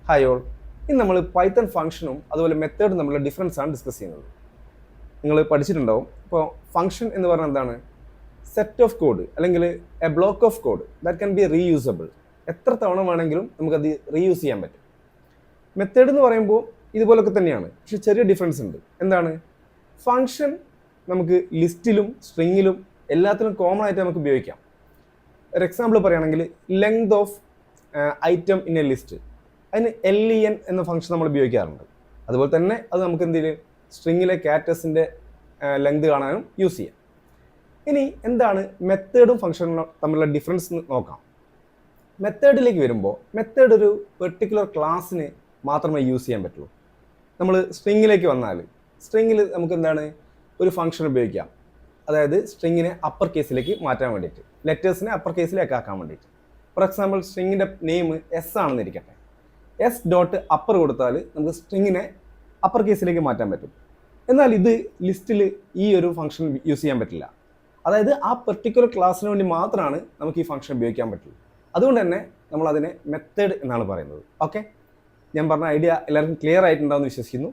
Hi all. ഇന്ന് നമ്മൾ Python ഫംഗ്ഷനും അതുപോലെ മെത്തേഡും തമ്മിലുള്ള ഡിഫറൻസ് ആണ് ഡിസ്കസ് ചെയ്യുന്നത്. നിങ്ങൾ പഠിച്ചിട്ടുണ്ടാവും. ഇപ്പോൾ ഫംഗ്ഷൻ എന്ന് പറഞ്ഞാൽ എന്താണ്? സെറ്റ് ഓഫ് കോഡ് അല്ലെങ്കിൽ A block of code that can be reusable. എത്ര തവണ വേണമെങ്കിലും നമുക്കത് റീയൂസ് ചെയ്യാൻ പറ്റും. മെത്തേഡ് എന്ന് പറയുമ്പോൾ ഇതുപോലൊക്കെ തന്നെയാണ്, പക്ഷെ ചെറിയ ഡിഫറൻസ് ഉണ്ട്. എന്താണ്? ഫംഗ്ഷൻ നമുക്ക് ലിസ്റ്റിലും സ്ട്രിങ്ങിലും എല്ലാത്തിലും കോമൺ ആയിട്ട് നമുക്ക് ഉപയോഗിക്കാം. ഒരു എക്സാമ്പിൾ പറയുകയാണെങ്കിൽ length of item in A list, അതിന് len എന്ന ഫംഗ്ഷൻ നമ്മൾ ഉപയോഗിക്കാറുണ്ട്. അതുപോലെ തന്നെ അത് നമുക്ക് എന്തെങ്കിലും സ്ട്രിങ്ങിലെ ക്യാരക്ടേഴ്സിൻ്റെ ലെങ്ത് കാണാനും യൂസ് ചെയ്യാം. ഇനി എന്താണ് മെത്തേഡും ഫംഗ്ഷനും തമ്മിലുള്ള ഡിഫറൻസ് നോക്കാം. മെത്തേഡിലേക്ക് വരുമ്പോൾ മെത്തേഡ് ഒരു പെർട്ടിക്കുലർ ക്ലാസ്സിന് മാത്രമേ യൂസ് ചെയ്യാൻ പറ്റുള്ളൂ. നമ്മൾ സ്ട്രിങ്ങിലേക്ക് വന്നാൽ സ്ട്രിങ്ങിൽ നമുക്ക് എന്താണ് ഒരു ഫംഗ്ഷൻ ഉപയോഗിക്കാം. അതായത് സ്ട്രിങ്ങിനെ അപ്പർ കേസിലേക്ക് മാറ്റാൻ വേണ്ടിയിട്ട്, ലെറ്റേഴ്സിനെ അപ്പർ കേസിലേക്ക് ആക്കാൻ വേണ്ടിയിട്ട്. ഫോർ എക്സാമ്പിൾ സ്ട്രിങ്ങിൻ്റെ നെയിം എസ് ആണെന്നിരിക്കട്ടെ. എസ് ഡോട്ട് അപ്പർ കൊടുത്താൽ നമുക്ക് സ്ട്രിങ്ങിനെ അപ്പർ കേസിലേക്ക് മാറ്റാൻ പറ്റും. എന്നാൽ ഇത് ലിസ്റ്റിൽ ഈ ഒരു ഫംഗ്ഷൻ യൂസ് ചെയ്യാൻ പറ്റില്ല. അതായത് ആ പെർട്ടിക്കുലർ ക്ലാസ്സിന് വേണ്ടി മാത്രമാണ് നമുക്ക് ഈ ഫംഗ്ഷൻ ഉപയോഗിക്കാൻ പറ്റുള്ളൂ. അതുകൊണ്ട് തന്നെ നമ്മൾ അതിനെ മെത്തേഡ് എന്നാണ് പറയുന്നത്. ഓക്കെ, ഞാൻ പറഞ്ഞ ഐഡിയ എല്ലാവർക്കും ക്ലിയർ ആയിട്ടുണ്ടാവുമെന്ന് വിശ്വസിക്കുന്നു.